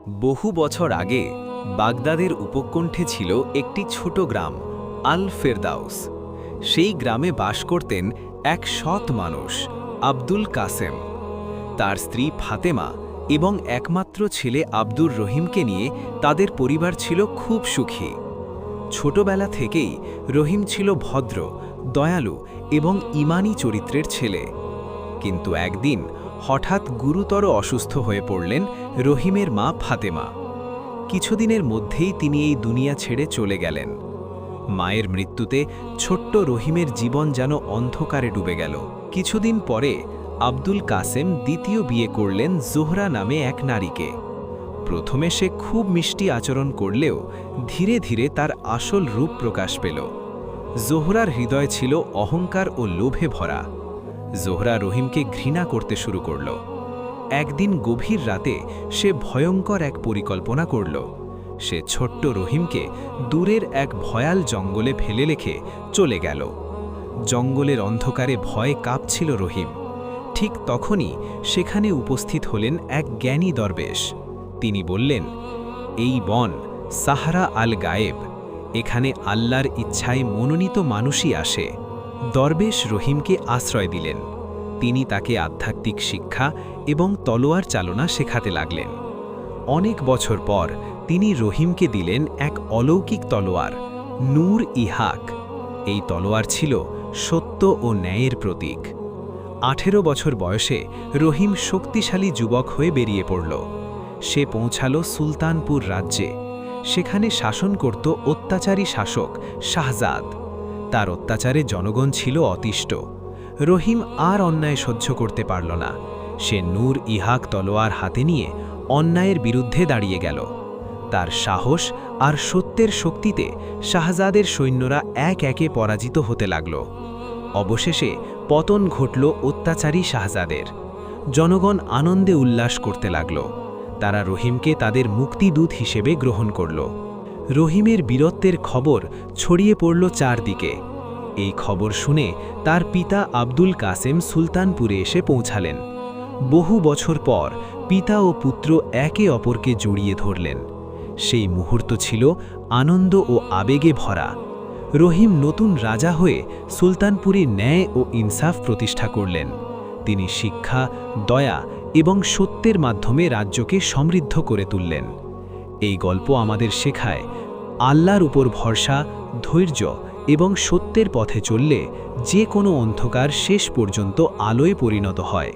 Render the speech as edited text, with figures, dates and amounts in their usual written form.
বহু বছর আগে বাগদাদের উপকণ্ঠে ছিল একটি ছোট গ্রাম আল ফেরদাউস। সেই গ্রামে বাস করতেন এক সৎ মানুষ আব্দুল কাসেম। তার স্ত্রী ফাতেমা এবং একমাত্র ছেলে আব্দুর রহিমকে নিয়ে তাদের পরিবার ছিল খুব সুখী। ছোটবেলা থেকেই রহিম ছিল ভদ্র, দয়ালু এবং ঈমানী চরিত্রের ছেলে। কিন্তু একদিন হঠাৎ গুরুতর অসুস্থ হয়ে পড়লেন রহিমের মা ফাতেমা। কিছুদিনের মধ্যেই তিনি এই দুনিয়া ছেড়ে চলে গেলেন। মায়ের মৃত্যুতে ছোট্ট রহিমের জীবন যেন অন্ধকারে ডুবে গেল। কিছুদিন পরে আব্দুল কাসেম দ্বিতীয় বিয়ে করলেন জোহরা নামে এক নারীকে। প্রথমে সে খুব মিষ্টি আচরণ করলেও ধীরে ধীরে তার আসল রূপ প্রকাশ পেল। জোহরার হৃদয় ছিল অহংকার ও লোভে ভরা। জোহরা রহিমকে ঘৃণা করতে শুরু করল। একদিন গভীর রাতে সে ভয়ঙ্কর এক পরিকল্পনা করল। সে ছোট্ট রহিমকে দূরের এক ভয়াল জঙ্গলে ফেলে রেখে চলে গেল। জঙ্গলের অন্ধকারে ভয়ে কাঁপছিল রহিম। ঠিক তখনই সেখানে উপস্থিত হলেন এক জ্ঞানী দরবেশ। তিনি বললেন, এই বন সাহারা আল গায়েব, এখানে আল্লাহর ইচ্ছায় মনোনীত মানুষই আসে। দরবেশ রহিমকে আশ্রয় দিলেন। তিনি তাকে আধ্যাত্মিক শিক্ষা এবং তলোয়ার চালনা শেখাতে লাগলেন। অনেক বছর পর তিনি রহিমকে দিলেন এক অলৌকিক তলোয়ার, নূর ইহাক। এই তলোয়ার ছিল সত্য ও ন্যায়ের প্রতীক। 18 বছর বয়সে রহিম শক্তিশালী যুবক হয়ে বেরিয়ে পড়ল। সে পৌঁছাল সুলতানপুর রাজ্যে। সেখানে শাসন করত অত্যাচারী শাসক শাহজাদ। তার অত্যাচারে জনগণ ছিল অতিষ্ঠ। রহিম আর অন্যায় সহ্য করতে পারল না। সে নূর ইহাক তলোয়ার হাতে নিয়ে অন্যায়ের বিরুদ্ধে দাঁড়িয়ে গেল। তার সাহস আর সত্যের শক্তিতে শাহজাদের সৈন্যরা এক একে পরাজিত হতে লাগল। অবশেষে পতন ঘটল অত্যাচারী শাহজাদের। জনগণ আনন্দে উল্লাস করতে লাগল। তারা রহিমকে তাদের মুক্তিদূত হিসেবে গ্রহণ করল। রহিমের বীরত্বের খবর ছড়িয়ে পড়ল চারদিকে। এই খবর শুনে তার পিতা আব্দুল কাসেম সুলতানপুরে এসে পৌঁছালেন। বহু বছর পর পিতা ও পুত্র একে অপরকে জড়িয়ে ধরলেন। সেই মুহূর্ত ছিল আনন্দ ও আবেগে ভরা। রহিম নতুন রাজা হয়ে সুলতানপুরে ন্যায় ও ইনসাফ প্রতিষ্ঠা করলেন। তিনি শিক্ষা, দয়া এবং সত্যের মাধ্যমে রাজ্যকে সমৃদ্ধ করে তুললেন। এই গল্প আমাদের শেখায়, আল্লাহর উপর ভরসা, ধৈর্য এবং সত্যের পথে চললে যে কোনো অন্ধকার শেষ পর্যন্ত আলোয় পরিণত হয়।